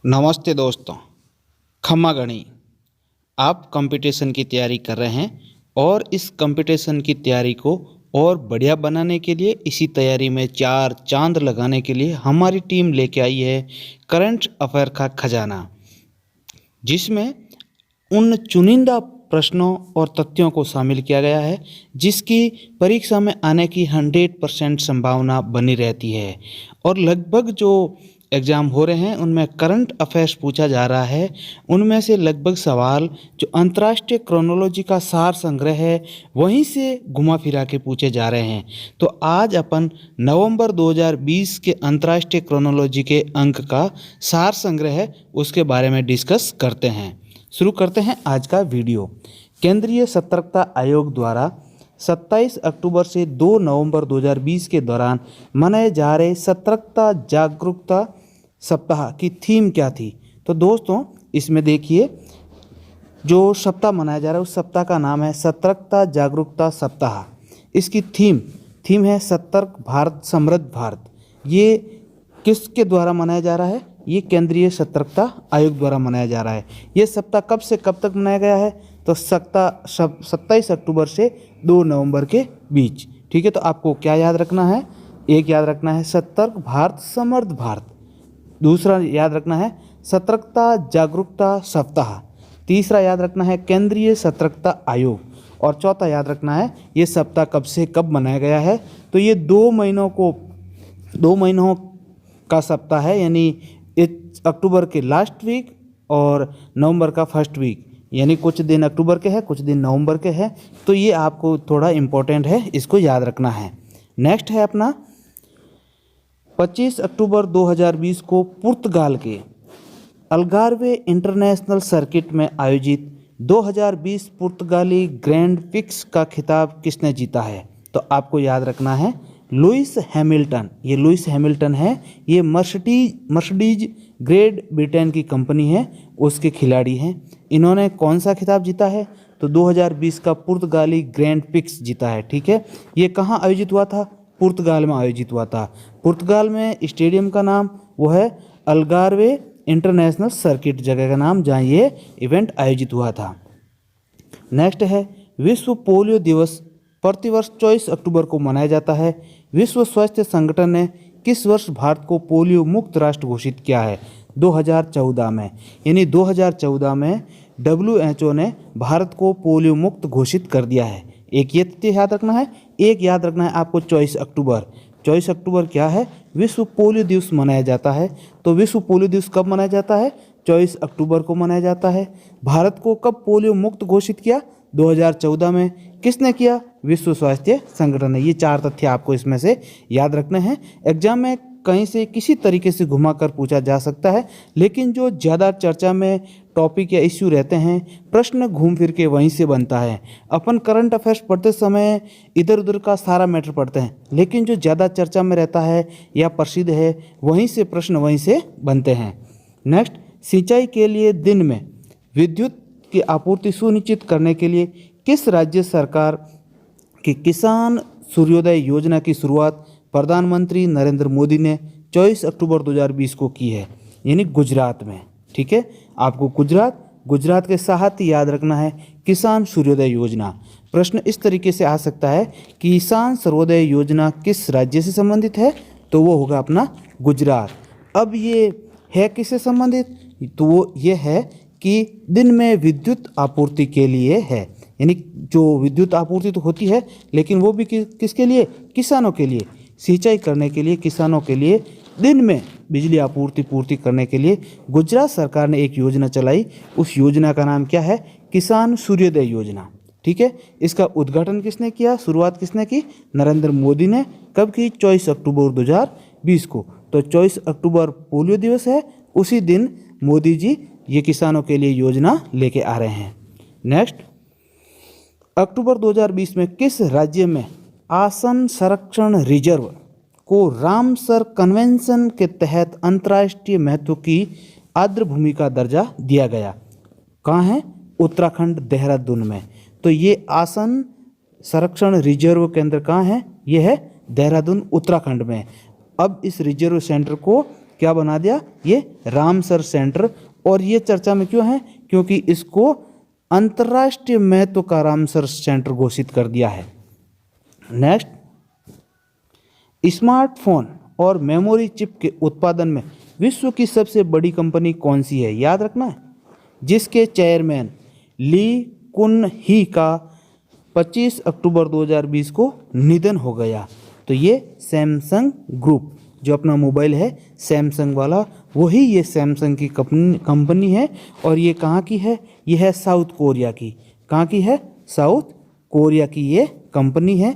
नमस्ते दोस्तों। खम्मा गणी, आप कंपटीशन की तैयारी कर रहे हैं और इस कंपटीशन की तैयारी को और बढ़िया बनाने के लिए, इसी तैयारी में चार चांद लगाने के लिए हमारी टीम लेके आई है करंट अफेयर का खजाना, जिसमें उन चुनिंदा प्रश्नों और तथ्यों को शामिल किया गया है जिसकी परीक्षा में आने की 100% संभावना बनी रहती है। और लगभग जो एग्ज़ाम हो रहे हैं उनमें करंट अफेयर्स पूछा जा रहा है। उनमें से लगभग सवाल जो अंतर्राष्ट्रीय क्रोनोलॉजी का सार संग्रह है वहीं से घुमा फिरा के पूछे जा रहे हैं। तो आज अपन नवंबर 2020 के अंतर्राष्ट्रीय क्रोनोलॉजी के अंक का सार संग्रह है उसके बारे में डिस्कस करते हैं। शुरू करते हैं आज का वीडियो। केंद्रीय सतर्कता आयोग द्वारा 27 अक्टूबर से 2 नवंबर 2020 के दौरान मनाए जा रहे सतर्कता जागरूकता सप्ताह की थीम क्या थी? तो दोस्तों इसमें देखिए, जो सप्ताह मनाया जा रहा है उस सप्ताह का नाम है सतर्कता जागरूकता सप्ताह। इसकी थीम है सतर्क भारत समृद्ध भारत। ये किसके द्वारा मनाया जा रहा है? ये केंद्रीय सतर्कता आयोग द्वारा मनाया जा रहा है। ये सप्ताह कब से कब तक मनाया गया है? तो 27 अक्टूबर से 2 नवंबर के बीच। ठीक है, तो आपको क्या याद रखना है? एक याद रखना है सतर्क भारत समृद्ध भारत, दूसरा याद रखना है सतर्कता जागरूकता सप्ताह, तीसरा याद रखना है केंद्रीय सतर्कता आयोग, और चौथा याद रखना है ये सप्ताह कब से कब मनाया गया है। तो ये 2 महीनों का सप्ताह है, यानी अक्टूबर के लास्ट वीक और नवंबर का फर्स्ट वीक, यानी कुछ दिन अक्टूबर के हैं कुछ दिन नवंबर के हैं। तो ये आपको थोड़ा इम्पोर्टेंट है, इसको याद रखना है। नेक्स्ट है अपना 25 अक्टूबर 2020 को पुर्तगाल के अल्गार्वे इंटरनेशनल सर्किट में आयोजित 2020 पुर्तगाली ग्रैंड प्रिक्स का खिताब किसने जीता है? तो आपको याद रखना है लुइस हैमिल्टन। ये लुइस हैमिल्टन है, ये मर्सिडीज ग्रेट ब्रिटेन की कंपनी है, उसके खिलाड़ी हैं। इन्होंने कौन सा खिताब जीता है? तो 2020 का पुर्तगाली ग्रैंड प्रिक्स जीता है। ठीक है, ये कहाँ आयोजित हुआ था? पुर्तगाल में आयोजित हुआ था। पुर्तगाल में स्टेडियम का नाम वो है अल्गार्वे इंटरनेशनल सर्किट, जगह का नाम जहाँ ये इवेंट आयोजित हुआ था। नेक्स्ट है विश्व पोलियो दिवस प्रतिवर्ष 24 अक्टूबर को मनाया जाता है। विश्व स्वास्थ्य संगठन ने किस वर्ष भारत को पोलियो मुक्त राष्ट्र घोषित किया है? 2014 में, यानी 2014 में WHO ने भारत को पोलियो मुक्त घोषित कर दिया है। एक ये तथ्य याद रखना है। एक याद रखना है आपको 24 अक्टूबर। 24 अक्टूबर क्या है? विश्व पोलियो दिवस मनाया जाता है। तो विश्व पोलियो दिवस कब मनाया जाता है? 24 अक्टूबर को मनाया जाता है। भारत को कब पोलियो मुक्त घोषित किया? 2014 में। किसने किया? विश्व स्वास्थ्य संगठन ने। ये 4 तथ्य आपको इसमें से याद रखने हैं। एग्जाम में कहीं से किसी तरीके से घुमाकर पूछा जा सकता है, लेकिन जो ज़्यादा चर्चा में टॉपिक या इश्यू रहते हैं, प्रश्न घूम फिर के वहीं से बनता है। अपन करंट अफेयर्स पढ़ते समय इधर उधर का सारा मैटर पढ़ते हैं, लेकिन जो ज़्यादा चर्चा में रहता है या प्रसिद्ध है वहीं से प्रश्न वहीं से बनते हैं। नेक्स्ट, सिंचाई के लिए दिन में विद्युत की आपूर्ति सुनिश्चित करने के लिए किस राज्य सरकार की किसान सूर्योदय योजना की शुरुआत प्रधानमंत्री नरेंद्र मोदी ने 24 अक्टूबर 2020 को की है? यानी गुजरात में। ठीक है, आपको गुजरात के साथ ही याद रखना है किसान सूर्योदय योजना। प्रश्न इस तरीके से आ सकता है कि किसान सूर्योदय योजना किस राज्य से संबंधित है? तो वो होगा अपना गुजरात। अब ये है किससे संबंधित? तो वो ये है कि दिन में विद्युत आपूर्ति के लिए है, यानी जो विद्युत आपूर्ति तो होती है लेकिन वो भी किसके लिए? किसानों के लिए, सिंचाई करने के लिए, किसानों के लिए दिन में बिजली पूर्ति करने के लिए गुजरात सरकार ने एक योजना चलाई। उस योजना का नाम क्या है? किसान सूर्योदय योजना। ठीक है, इसका उद्घाटन किसने किया? शुरुआत किसने की? नरेंद्र मोदी ने। कब की? 24 अक्टूबर 2020 को। तो 24 अक्टूबर पोलियो दिवस है, उसी दिन मोदी जी ये किसानों के लिए योजना लेके आ रहे हैं। नेक्स्ट, अक्टूबर 2020 में किस राज्य में आसन संरक्षण रिजर्व को रामसर कन्वेंशन के तहत अंतर्राष्ट्रीय महत्व की आर्द्र भूमि का दर्जा दिया गया? कहाँ है? उत्तराखंड, देहरादून में। तो ये आसन संरक्षण रिजर्व केंद्र कहाँ है? ये है देहरादून, उत्तराखंड में। अब इस रिजर्व सेंटर को क्या बना दिया, ये रामसर सेंटर। और ये चर्चा में क्यों है, क्योंकि इसको अंतर्राष्ट्रीय महत्व का रामसर सेंटर घोषित कर दिया है। नेक्स्ट, स्मार्टफोन और मेमोरी चिप के उत्पादन में विश्व की सबसे बड़ी कंपनी कौन सी है, याद रखना है, जिसके चेयरमैन ली कुन ही का 25 अक्टूबर 2020 को निधन हो गया। तो ये सैमसंग ग्रुप, जो अपना मोबाइल है सैमसंग वाला, वही ये सैमसंग की कंपनी है। और ये कहाँ की है, ये है साउथ कोरिया की। कहाँ की है, साउथ कोरिया की ये कंपनी है।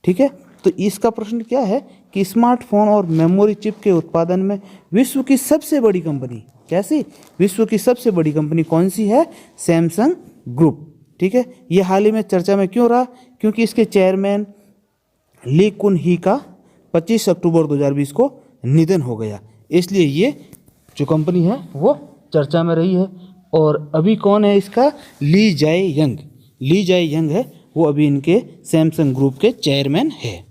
ठीक है, तो इसका प्रश्न क्या है कि स्मार्टफोन और मेमोरी चिप के उत्पादन में विश्व की सबसे बड़ी कंपनी, कैसी, विश्व की सबसे बड़ी कंपनी कौन सी है, सैमसंग ग्रुप। ठीक है, ये हाल ही में चर्चा में क्यों रहा, क्योंकि इसके चेयरमैन ली कुन ही का 25 अक्टूबर 2020 को निधन हो गया, इसलिए ये जो कंपनी है वो चर्चा में रही है। और अभी कौन है इसका, ली जाए यंग, ली जाए यंग है वो अभी इनके सैमसंग ग्रुप के चेयरमैन है।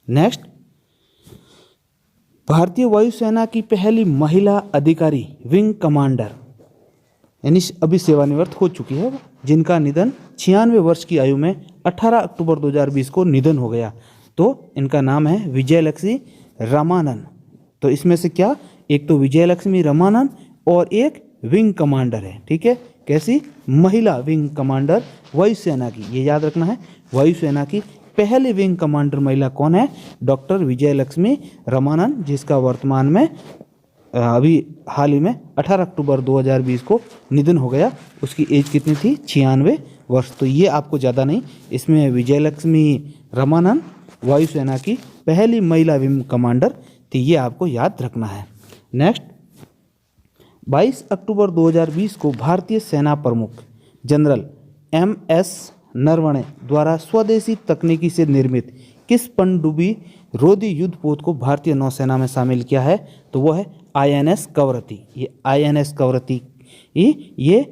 नेक्स्ट, भारतीय वायुसेना की पहली महिला अधिकारी विंग कमांडर, यानी अभी सेवानिवृत्त हो चुकी है, जिनका निधन 96 वर्ष की आयु में 18 अक्टूबर 2020 को निधन हो गया। तो इनका नाम है विजयलक्ष्मी रमानन। तो इसमें से क्या, एक तो विजयलक्ष्मी रमानन और एक विंग कमांडर है। ठीक है, कैसी, महिला विंग कमांडर वायुसेना की, ये याद रखना है। वायुसेना की पहली विंग कमांडर महिला कौन है, डॉक्टर विजयलक्ष्मी रमानन, जिसका वर्तमान में अभी हाल ही में 18 अक्टूबर 2020 को निधन हो गया। उसकी एज कितनी थी, 96 वर्ष। तो ये आपको ज़्यादा नहीं, इसमें विजयलक्ष्मी रमानन वायुसेना की पहली महिला विंग कमांडर थी, ये आपको याद रखना है। नेक्स्ट, 22 अक्टूबर 2020 को भारतीय सेना प्रमुख जनरल MS नरवणे द्वारा स्वदेशी तकनीकी से निर्मित किस पनडुब्बी रोधी युद्धपोत को भारतीय नौसेना में शामिल किया है, तो वो है INS कवरत्ती। ये INS कवरत्ती ये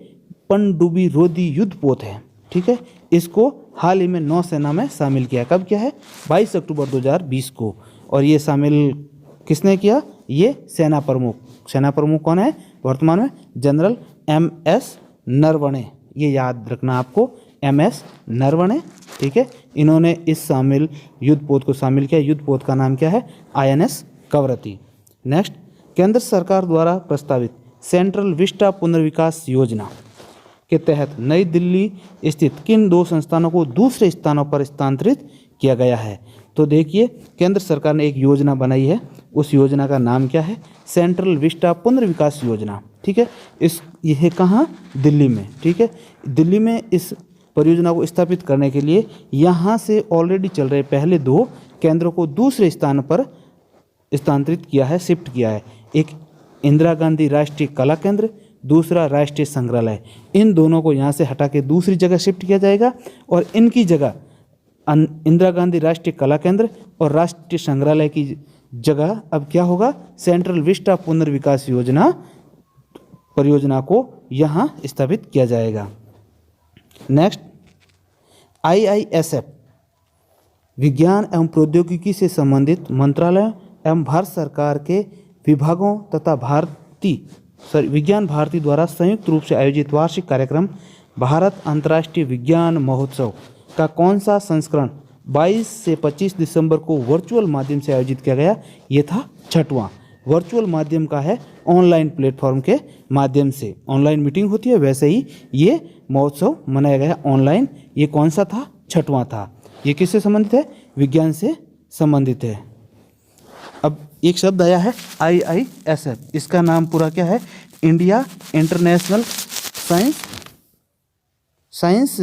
पनडुब्बी रोधी युद्धपोत है। ठीक है, इसको हाल ही में नौसेना में शामिल किया। कब किया है, 22 अक्टूबर 2020 को। और ये शामिल किसने किया, ये सेना प्रमुख कौन है वर्तमान में, जनरल MS नरवणे, ये याद रखना आपको, MS नरवणे। ठीक है, इन्होंने इस शामिल युद्धपोत को शामिल किया। युद्धपोत का नाम क्या है, INS कवरत्ती। नेक्स्ट, केंद्र सरकार द्वारा प्रस्तावित सेंट्रल विस्टा पुनर्विकास योजना के तहत नई दिल्ली स्थित किन 2 संस्थानों को दूसरे स्थानों पर स्थानांतरित किया गया है। तो देखिए, केंद्र सरकार ने एक योजना बनाई है, उस योजना का नाम क्या है, सेंट्रल विस्टा पुनर्विकास योजना। ठीक है, यह कहाँ, दिल्ली में। ठीक है, दिल्ली में इस परियोजना को स्थापित करने के लिए यहाँ से ऑलरेडी चल रहे पहले 2 केंद्रों को दूसरे स्थान पर स्थानांतरित किया है, शिफ्ट किया है। एक इंदिरा गांधी राष्ट्रीय कला केंद्र, दूसरा राष्ट्रीय संग्रहालय। इन दोनों को यहाँ से हटा के दूसरी जगह शिफ्ट किया जाएगा और इनकी जगह इंदिरा गांधी राष्ट्रीय कला केंद्र और राष्ट्रीय संग्रहालय की जगह अब क्या होगा, सेंट्रल विस्टा पुनर्विकास योजना परियोजना को यहाँ स्थापित किया जाएगा। नेक्स्ट, IISF विज्ञान एवं प्रौद्योगिकी से संबंधित मंत्रालय एवं भारत सरकार के विभागों तथा विज्ञान भारती द्वारा संयुक्त रूप से आयोजित वार्षिक कार्यक्रम भारत अंतर्राष्ट्रीय विज्ञान महोत्सव का कौन सा संस्करण 22 से 25 दिसंबर को वर्चुअल माध्यम से आयोजित किया गया, ये था 6वां। वर्चुअल माध्यम का है, ऑनलाइन प्लेटफॉर्म के माध्यम से ऑनलाइन मीटिंग होती है, वैसे ही ये महोत्सव मनाया गया ऑनलाइन। ये कौन सा था, 6वां था। ये किससे संबंधित है, विज्ञान से संबंधित है। अब एक शब्द आया है IISF, इसका नाम पूरा क्या है, इंडिया इंटरनेशनल साइंस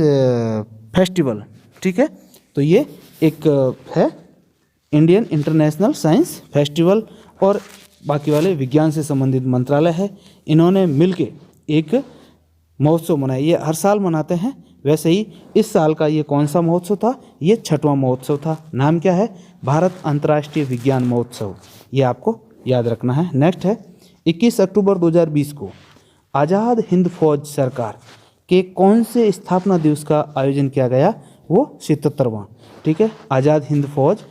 फेस्टिवल। ठीक है, तो ये एक है इंडियन इंटरनेशनल साइंस फेस्टिवल और बाकी वाले विज्ञान से संबंधित मंत्रालय है। इन्होंने मिलके एक महोत्सव मनाया, ये हर साल मनाते हैं। वैसे ही इस साल का ये कौन सा महोत्सव था, ये 6वां महोत्सव था। नाम क्या है, भारत अंतर्राष्ट्रीय विज्ञान महोत्सव, ये आपको याद रखना है। नेक्स्ट है, 21 अक्टूबर 2020 को आज़ाद हिंद फौज सरकार के कौन से स्थापना दिवस का आयोजन किया गया, वो 77वां। ठीक है, आज़ाद हिंद फौज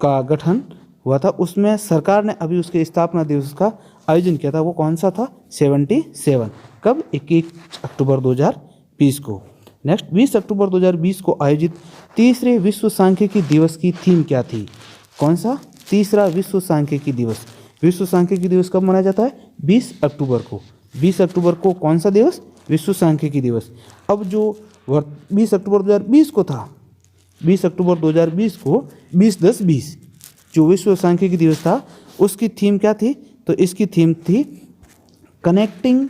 का गठन हुआ था, उसमें सरकार ने अभी उसके स्थापना दिवस का आयोजन किया था। वो कौन सा था? 77। कब? 21 अक्टूबर 2020 को। नेक्स्ट, 20 अक्टूबर 2020 को आयोजित तीसरे विश्व सांख्यिकी दिवस की थीम क्या थी? कौन सा? तीसरा विश्व सांख्यिकी दिवस। विश्व सांख्यिकी दिवस कब मनाया जाता है? 20 अक्टूबर को। 20 अक्टूबर को कौन सा दिवस? विश्व सांख्यिकी दिवस। अब जो 20 अक्टूबर 2020 को था, 20 अक्टूबर 2020 को 20-10-20 जो विश्व सांख्यिकी दिवस था, उसकी थीम क्या थी? तो इसकी थीम थी connecting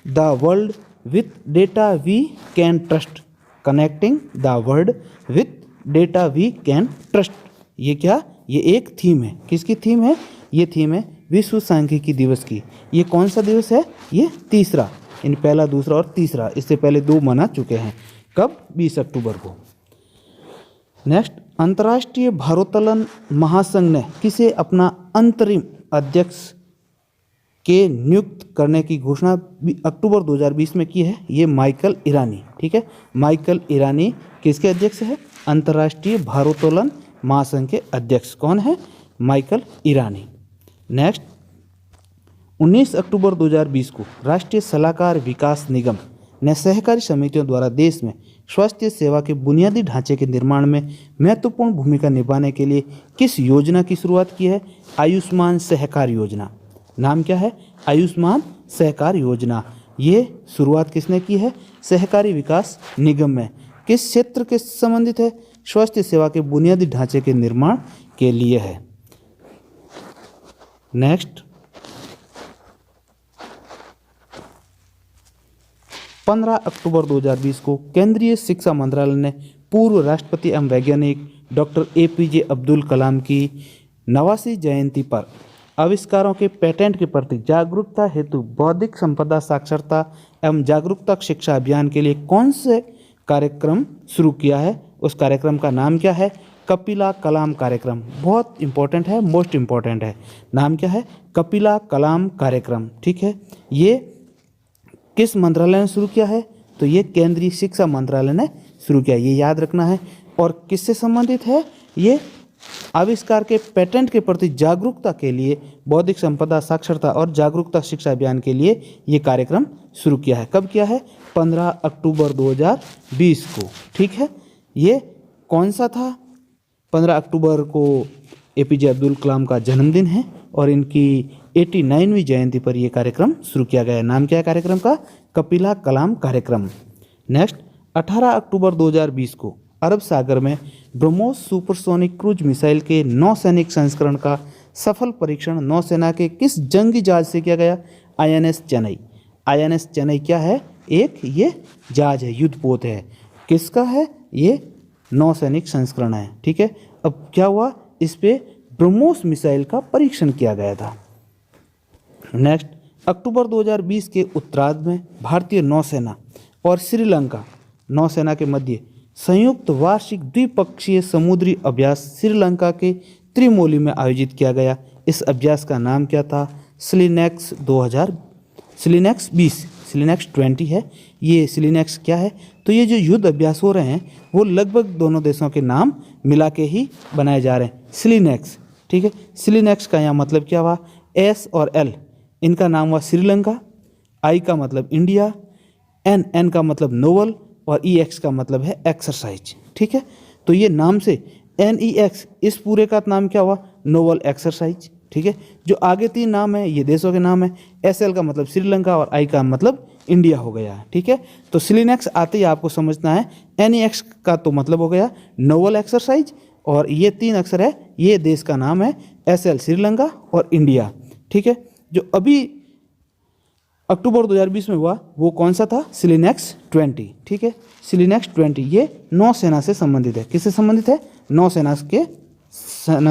the world with data we can trust. Connecting the world with data we can trust. ये क्या? ये एक थीम है। किसकी थीम है? ये थीम है विश्व सांख्यिकी दिवस की। ये कौन सा दिवस है? ये तीसरा। इन पहला, दूसरा और तीसरा, इससे पहले 2 मना चुके हैं। कब? 20 अक्टूबर को। नेक्स्ट, अंतर्राष्ट्रीय भारोत्तोलन महासंघ ने किसे अपना अंतरिम अध्यक्ष के नियुक्त करने की घोषणा अक्टूबर 2020 में की है? ये माइकल ईरानी। ठीक है, माइकल ईरानी किसके अध्यक्ष है? अंतर्राष्ट्रीय भारोत्तोलन महासंघ के अध्यक्ष कौन है? माइकल ईरानी। नेक्स्ट, 19 अक्टूबर 2020 को राष्ट्रीय सलाहकार विकास निगम ने सहकारी समितियों द्वारा देश में स्वास्थ्य सेवा के बुनियादी ढांचे के निर्माण में महत्वपूर्ण भूमिका निभाने के लिए किस योजना की शुरुआत की है? आयुष्मान सहकार योजना। नाम क्या है? आयुष्मान सहकार योजना। ये शुरुआत किसने की है? सहकारी विकास निगम में। किस क्षेत्र के संबंधित है? स्वास्थ्य सेवा के बुनियादी ढांचे के निर्माण के लिए है। नेक्स्ट, 15 अक्टूबर 2020 को केंद्रीय शिक्षा मंत्रालय ने पूर्व राष्ट्रपति एवं वैज्ञानिक डॉक्टर APJ अब्दुल कलाम की 89वीं जयंती पर आविष्कारों के पेटेंट के प्रति जागरूकता हेतु बौद्धिक संपदा साक्षरता एवं जागरूकता शिक्षा अभियान के लिए कौन से कार्यक्रम शुरू किया है? उस कार्यक्रम का नाम क्या है? कपिला कलाम कार्यक्रम। बहुत इंपॉर्टेंट है, मोस्ट इंपॉर्टेंट है। नाम क्या है? कपिला कलाम कार्यक्रम। ठीक है, ये किस मंत्रालय ने शुरू किया है? तो ये केंद्रीय शिक्षा मंत्रालय ने शुरू किया, ये याद रखना है। और किससे संबंधित है? ये आविष्कार के पेटेंट के प्रति जागरूकता के लिए बौद्धिक संपदा साक्षरता और जागरूकता शिक्षा अभियान के लिए ये कार्यक्रम शुरू किया है। कब किया है? 15 अक्टूबर 2020 को। ठीक है, ये कौन सा था? 15 अक्टूबर को APJ अब्दुल कलाम का जन्मदिन है और इनकी 89वीं जयंती पर यह कार्यक्रम शुरू किया गया है। नाम क्या है कार्यक्रम का? कपिला कलाम कार्यक्रम। नेक्स्ट, 18 अक्टूबर 2020 को अरब सागर में ब्रह्मोस सुपरसोनिक क्रूज मिसाइल के नौसैनिक संस्करण का सफल परीक्षण नौसेना के किस जंगी जहाज से किया गया? INS चेन्नई। INS चेन्नई क्या है? एक ये जहाज है, युद्धपोत है। किसका है? ये नौसैनिक संस्करण है। ठीक है, अब क्या हुआ? इस पे ब्रह्मोस मिसाइल का परीक्षण किया गया था। नेक्स्ट, अक्टूबर 2020 के उत्तरार्ध में भारतीय नौसेना और श्रीलंका नौसेना के मध्य संयुक्त वार्षिक द्विपक्षीय समुद्री अभ्यास श्रीलंका के त्रिमोली में आयोजित किया गया। इस अभ्यास का नाम क्या था? स्लिनेक्स 20 स्लिनेक्स 20 है। ये स्लिनेक्स क्या है? तो ये जो युद्ध अभ्यास हो रहे हैं वो लगभग दोनों देशों के नाम मिला के ही बनाए जा रहे हैं। स्लिनेक्स। ठीक है, स्लिनेक्स का यहाँ मतलब क्या हुआ? S और L इनका नाम हुआ श्रीलंका, I का मतलब इंडिया, N का मतलब नोवल और EX का मतलब है एक्सरसाइज। ठीक है, तो ये नाम से NEX इस पूरे का नाम क्या हुआ? Novel exercise. ठीक है, जो आगे 3 नाम है ये देशों के नाम है। SL का मतलब श्रीलंका और I का मतलब इंडिया हो गया। ठीक है, तो स्लिनेक्स आते ही आपको समझना है NEX का तो मतलब हो गया नोवल एक्सरसाइज और ये 3 अक्षर है, ये देश का नाम है SL श्रीलंका और इंडिया। ठीक है, जो अभी अक्टूबर 2020 में हुआ वो कौन सा था? स्लिनेक्स 20। ठीक है, स्लिनेक्स 20 ये नौसेना से संबंधित है। किससे संबंधित है? नौसेना के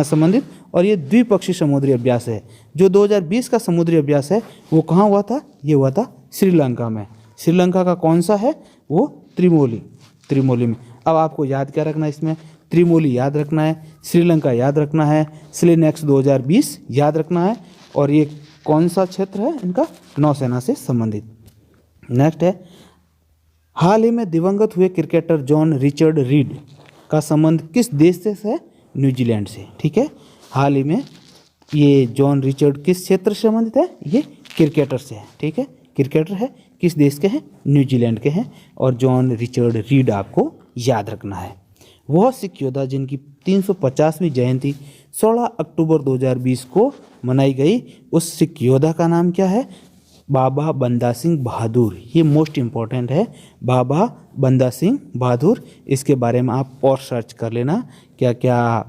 संबंधित। और ये द्विपक्षीय समुद्री अभ्यास है। जो 2020 का समुद्री अभ्यास है वो कहाँ हुआ था? ये हुआ था श्रीलंका में। श्रीलंका का कौन सा है? वो त्रिमोली में। अब आपको याद क्या रखना है इसमें? त्रिमोली याद रखना है, श्रीलंका याद रखना है, स्लिनेक्स 2020 याद रखना है और ये कौन सा क्षेत्र है इनका? नौसेना से संबंधित। नेक्स्ट है, हाल ही में दिवंगत हुए क्रिकेटर जॉन रिचर्ड रीड का संबंध किस देश से है? न्यूजीलैंड से। ठीक है, हाल ही में ये जॉन रिचर्ड किस क्षेत्र से संबंधित है? ये क्रिकेटर से है, ठीक है, क्रिकेटर है, किस देश के हैं? न्यूजीलैंड के हैं। और जॉन रिचर्ड रीड आपको याद रखना है। वह सिख योद्धा जिनकी 350वीं जयंती 16 अक्टूबर 2020 को मनाई गई, उस सिख योद्धा का नाम क्या है? बाबा बंदा सिंह बहादुर। ये मोस्ट इम्पॉर्टेंट है, बाबा बंदा सिंह बहादुर। इसके बारे में आप और सर्च कर लेना क्या क्या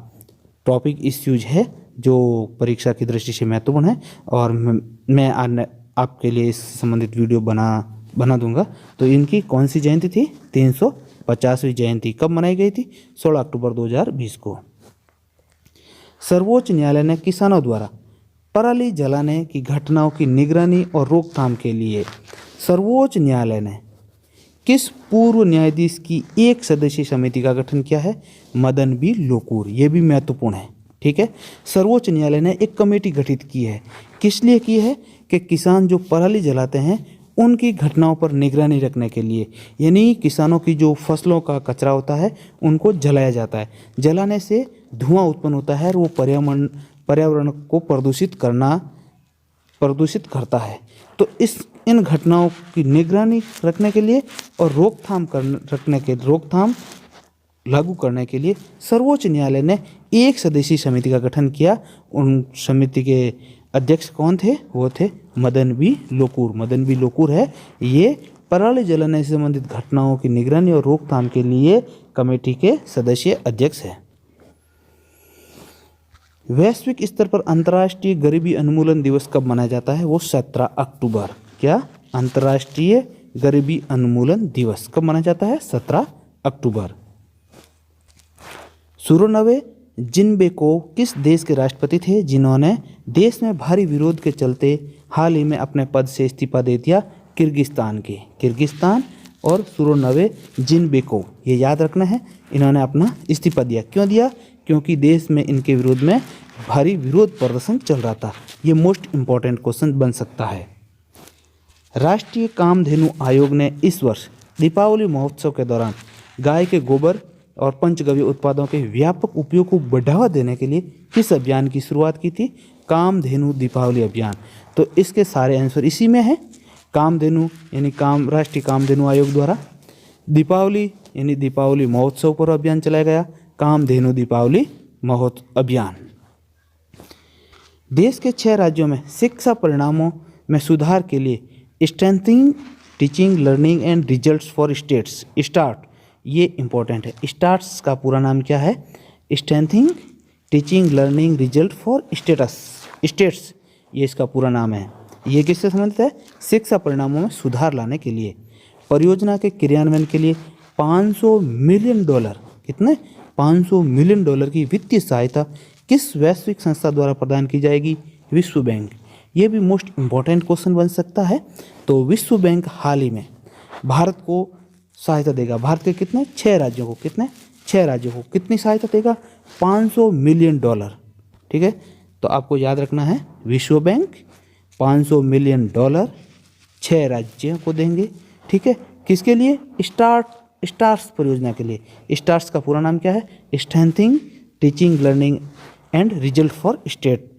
टॉपिक इश्यूज है जो परीक्षा की दृष्टि से महत्वपूर्ण है, और मैं आपके लिए इस संबंधित वीडियो बना दूंगा। तो इनकी कौन सी जयंती थी? 350वीं जयंती कब मनाई गई थी? 16 अक्टूबर 2020 को। सर्वोच्च न्यायालय ने किसानों द्वारा पराली जलाने की घटनाओं की निगरानी और रोकथाम के लिए सर्वोच्च न्यायालय ने किस पूर्व न्यायाधीश की एक सदस्यीय समिति का गठन किया है? मदन बी लोकुर। ये भी महत्वपूर्ण है, ठीक है। सर्वोच्च न्यायालय ने एक कमेटी गठित की है, किस लिए की है? कि किसान जो पराली जलाते हैं उनकी घटनाओं पर निगरानी रखने के लिए। यानी किसानों की जो फसलों का कचरा होता है उनको जलाया जाता है, जलाने से धुआं उत्पन्न होता है और वो पर्यावरण को प्रदूषित करता है। तो इन घटनाओं की निगरानी रखने के लिए और रोकथाम लागू करने के लिए सर्वोच्च न्यायालय ने एक सदस्यीय समिति का गठन किया। उन समिति के अध्यक्ष कौन थे? वो थे मदन बी लोकुर। मदन बी लोकुर है ये पराली जलाने से संबंधित घटनाओं की निगरानी और रोकथाम के लिए कमेटी के सदस्य अध्यक्ष है। वैश्विक स्तर पर अंतर्राष्ट्रीय गरीबी उन्मूलन दिवस कब मनाया जाता है? वो 17 अक्टूबर। क्या? अंतर्राष्ट्रीय गरीबी उन्मूलन दिवस कब मनाया जाता है? 17 अक्टूबर। सूरोनवे जिनबेकोव किस देश के राष्ट्रपति थे जिन्होंने देश में भारी विरोध के चलते हाल ही में अपने पद से इस्तीफा दे दिया? किर्गिस्तान के। किर्गिस्तान और सूरोनवे जिनबेकोव, ये याद रखना है, इन्होंने अपना इस्तीफा दिया। क्यों दिया? क्योंकि देश में इनके विरोध में भारी विरोध प्रदर्शन चल रहा था। ये मोस्ट इम्पॉर्टेंट क्वेश्चन बन सकता है। राष्ट्रीय कामधेनु आयोग ने इस वर्ष दीपावली महोत्सव के दौरान गाय के गोबर और पंचगव्य उत्पादों के व्यापक उपयोग को बढ़ावा देने के लिए किस अभियान की शुरुआत की थी? कामधेनु दीपावली अभियान। तो इसके सारे आंसर इसी में है। कामधेनु यानी राष्ट्रीय कामधेनु आयोग द्वारा दीपावली यानी दीपावली महोत्सव पर अभियान चलाया गया, कामधेनु दीपावली महोत्सव अभियान। देश के 6 राज्यों में शिक्षा परिणामों में सुधार के लिए strengthening teaching learning and results for states start, ये इंपॉर्टेंट है। स्टार्ट्स का पूरा नाम क्या है? Strengthening teaching learning result for states, ये इसका पूरा नाम है। ये किससे संबंधित है? शिक्षा परिणामों में सुधार लाने के लिए। परियोजना के क्रियान्वयन के लिए $500 मिलियन, कितने? $500 मिलियन की वित्तीय सहायता किस वैश्विक संस्था द्वारा प्रदान की जाएगी? विश्व बैंक। ये भी मोस्ट इम्पॉर्टेंट क्वेश्चन बन सकता है। तो विश्व बैंक हाल ही में भारत को सहायता देगा। भारत के कितने? 6 राज्यों को। कितने? 6 राज्यों को कितनी सहायता देगा? $500 मिलियन, ठीक है। तो आपको याद रखना है विश्व बैंक $500 मिलियन 6 राज्यों को देंगे, ठीक है। किसके लिए? स्टार्स परियोजना के लिए। स्टार्स का पूरा नाम क्या है? Strengthening teaching learning and result for state.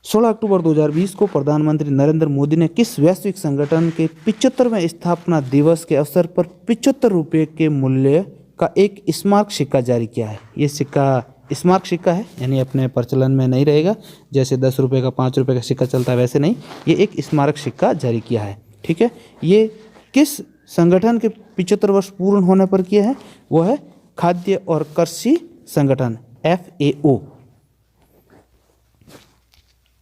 16 अक्टूबर 2020 को प्रधानमंत्री नरेंद्र मोदी ने किस वैश्विक संगठन के 75वें स्थापना दिवस के अवसर पर 75 रुपये के मूल्य का एक स्मारक सिक्का जारी किया है? ये सिक्का स्मारक सिक्का है, यानी अपने प्रचलन में नहीं रहेगा। जैसे 10 रुपये का 5 रुपये का सिक्का चलता है वैसे नहीं, ये एक स्मारक सिक्का जारी किया है, ठीक है। ये किस संगठन के 75 वर्ष पूर्ण होने पर किया है? वो है खाद्य और कृषि संगठन FAO।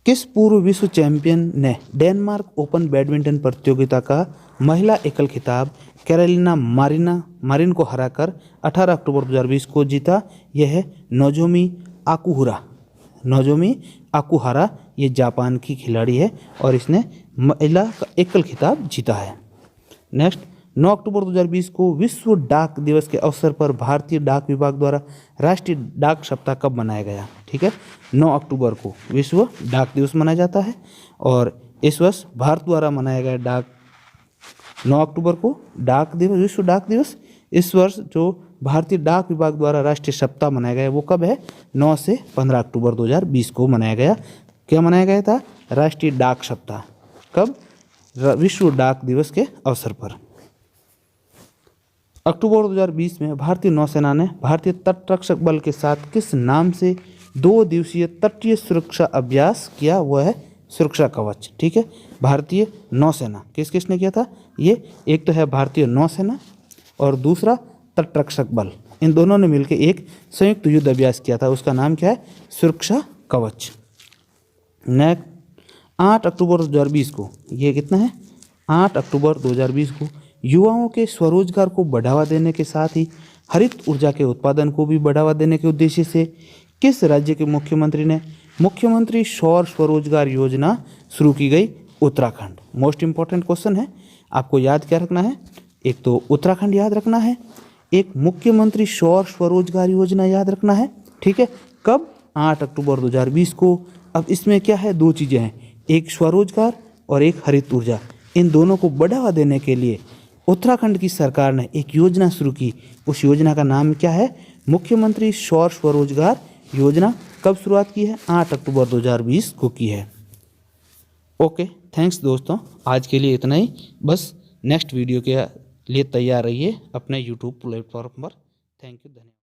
किस पूर्व विश्व चैंपियन ने डेनमार्क ओपन बैडमिंटन प्रतियोगिता का महिला एकल खिताब कैरोलिना मारिन को हराकर 18 अक्टूबर 2020 को जीता? यह है नोजोमी ओकुहारा। ये जापान की खिलाड़ी है और इसने महिला का एकल खिताब जीता है। नेक्स्ट, 9 अक्टूबर 2020 को विश्व डाक दिवस के अवसर पर भारतीय डाक विभाग द्वारा राष्ट्रीय डाक सप्ताह कब मनाया गया? ठीक है, 9 अक्टूबर को विश्व डाक दिवस मनाया जाता है और इस वर्ष भारत द्वारा मनाया गया 9 अक्टूबर को डाक दिवस, विश्व डाक दिवस। इस वर्ष जो भारतीय डाक विभाग द्वारा राष्ट्रीय सप्ताह मनाया गया, वो कब है? 9 से 15 अक्टूबर 2020 को मनाया गया। क्या मनाया गया था? राष्ट्रीय डाक सप्ताह। कब? विश्व डाक दिवस के अवसर पर। अक्टूबर 2020 में भारतीय नौसेना ने भारतीय तटरक्षक बल के साथ किस नाम से 2 दिवसीय तटीय सुरक्षा अभ्यास किया? वह है सुरक्षा कवच। ठीक है, भारतीय नौसेना किस किसने किया था? ये एक तो है भारतीय नौसेना और दूसरा तटरक्षक बल, इन दोनों ने मिलकर एक संयुक्त युद्ध अभ्यास किया था, उसका नाम क्या है? सुरक्षा कवच। नेक्स्ट 8 अक्टूबर 2020 को, ये कितना है? 8 अक्टूबर 2020 को युवाओं के स्वरोजगार को बढ़ावा देने के साथ ही हरित ऊर्जा के उत्पादन को भी बढ़ावा देने के उद्देश्य से किस राज्य के मुख्यमंत्री ने मुख्यमंत्री सौर स्वरोजगार योजना शुरू की गई? उत्तराखंड। मोस्ट इंपॉर्टेंट क्वेश्चन है, आपको याद क्या रखना है? एक तो उत्तराखंड याद रखना है, एक मुख्यमंत्री सौर स्वरोजगार योजना याद रखना है। ठीक है, कब? 8 अक्टूबर 2020 को। अब इसमें क्या है? 2 चीज़ें हैं, एक स्वरोजगार और एक हरित ऊर्जा। इन दोनों को बढ़ावा देने के लिए उत्तराखंड की सरकार ने एक योजना शुरू की, उस योजना का नाम क्या है? मुख्यमंत्री सौर स्वरोजगार योजना। कब शुरुआत की है? 8 अक्टूबर 2020 को की है। ओके, थैंक्स दोस्तों, आज के लिए इतना ही। बस नेक्स्ट वीडियो के लिए तैयार रहिए अपने यूट्यूब प्लेटफॉर्म पर। थैंक यू, धन्यवाद।